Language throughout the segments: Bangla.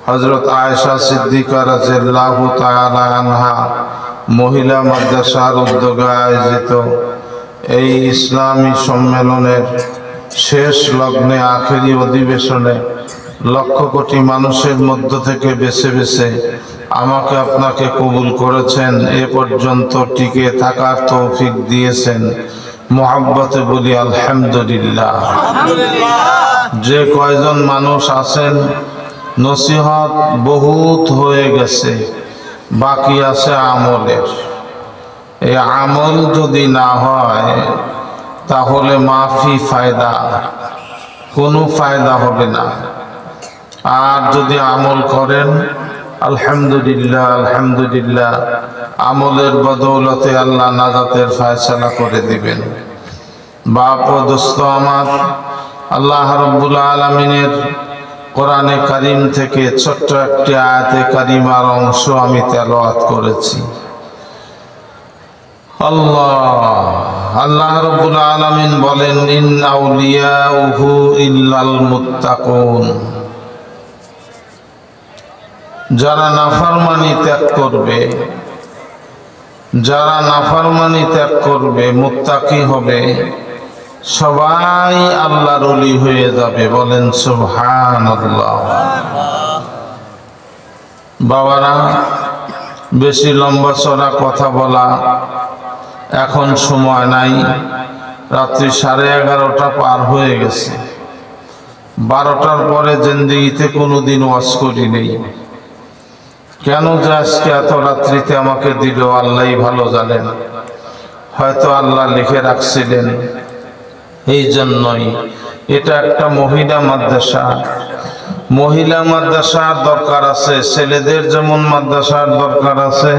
হযরত আয়েশা সিদ্দিকা রাদিয়াল্লাহু তাআলা আনহা মহিলা মাদ্রাসার উদ্যোগে আয়োজিত এই ইসলামী সম্মেলনের শেষ লগ্নে আখেরি অধিবেশনে লক্ষ কোটি মানুষের মধ্য থেকে বেছে বেছে আমাকে আপনাকে কবুল করেছেন, এ পর্যন্ত টিকে থাকার তৌফিক দিয়েছেন। মুহাব্বতে বলি আলহামদুলিল্লাহ। যে কয়জন মানুষ আছেন, নসিহত বহুত হয়ে গেছে, বাকি আছে আমলের। এই আমল যদি না হয় তাহলে মাফি ফায়দা, কোনো ফায়দা হবে না। আর যদি আমল করেন আলহামদুলিল্লাহ আলহামদুলিল্লাহ, আমলের বদৌলতে আল্লাহ নাজাতের ফয়সালা করে দিবেন। বাপ ও দোস্ত আমার, আল্লাহ রাব্বুল আলামিনের কোরআনে কারীম থেকে ছোট্ট একটি আয়াতে কারিমার অংশ আমি তেলাওয়াত করেছি। আল্লাহ রাব্বুল আলামিন বলেন, ইন আউলিয়াউহু ইল্লাল মুত্তাকুন। যারা নাফরমানি ত্যাগ করবে, যারা নাফরমানি ত্যাগ করবে, মুত্তাকি হবে, সবাই আল্লাহর ওলি হয়ে যাবে। বলেন সুবহানাল্লাহ। বাবারা, বেশি লম্বা চড়া কথা বলা এখন সময় নাই। রাত্রি 11:30 পার হয়ে গেছে। 12টার পরে জিন্দেগিতে কোনোদিন ওয়াজ করি নেই। কেন যে আজকে এত রাত্রিতে আমাকে দিল আল্লাহই ভালো জানেন। হয়তো আল্লাহ লিখে রাখছিলেন। এই জন্যই এটা একটা মহিলা মাদ্রাসা। মহিলা মাদ্রাসার দরকার আছে, ছেলেদের যেমন মাদ্রাসার দরকার আছে,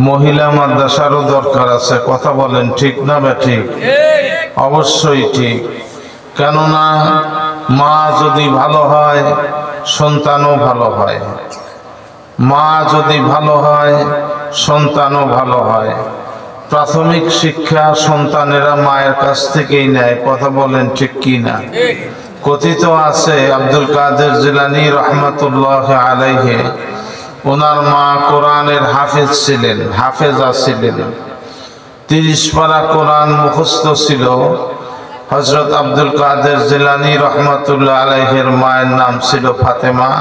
মহিলা মাদ্রাসারও দরকার আছে। কথা বলেন ঠিক না বেঠিক? অবশ্যই ঠিক। কেননা মা যদি ভালো হয় সন্তানও ভালো হয়, মা যদি ভালো হয় সন্তানও ভালো হয়। প্রাথমিক শিক্ষা সন্তানেরা মায়ের কাছ থেকেই নেয়। কথা বলেন ঠিক কি না? কথিত আছে আব্দুল কাদের জিলানী রহমাতুল্লাহ আলাইহি, ওনার মা কোরআনের হাফেজ ছিলেন, হাফেজা ছিলেন। 30 পারা কোরআন মুখস্থ ছিল। হযরত আব্দুল কাদের জিলানী রহমাতুল্লাহ আলাইহির মায়ের নাম ছিল ফাতেমা।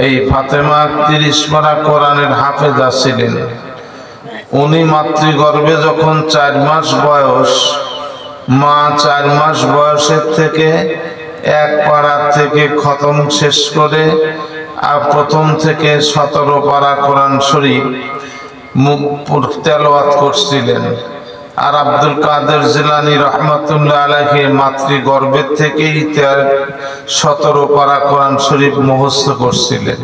এই ফাতেমা 30 পারা কোরআনের হাফেজা ছিলেন। উনি মাতৃগর্ভে যখন 4 মাস বয়স, মা 4 মাস বয়সের থেকে 1 পারা থেকে খতম শেষ করে আর প্রথম থেকে 17 পারা কোরআন শরীফ তেলাওয়াত করছিলেন। আর আব্দুল কাদের জিলানী রহমাতুল্লাহ আলাইহি মাতৃগর্ভের থেকেই 17 পারা কোরআন শরীফ মুখস্থ করছিলেন।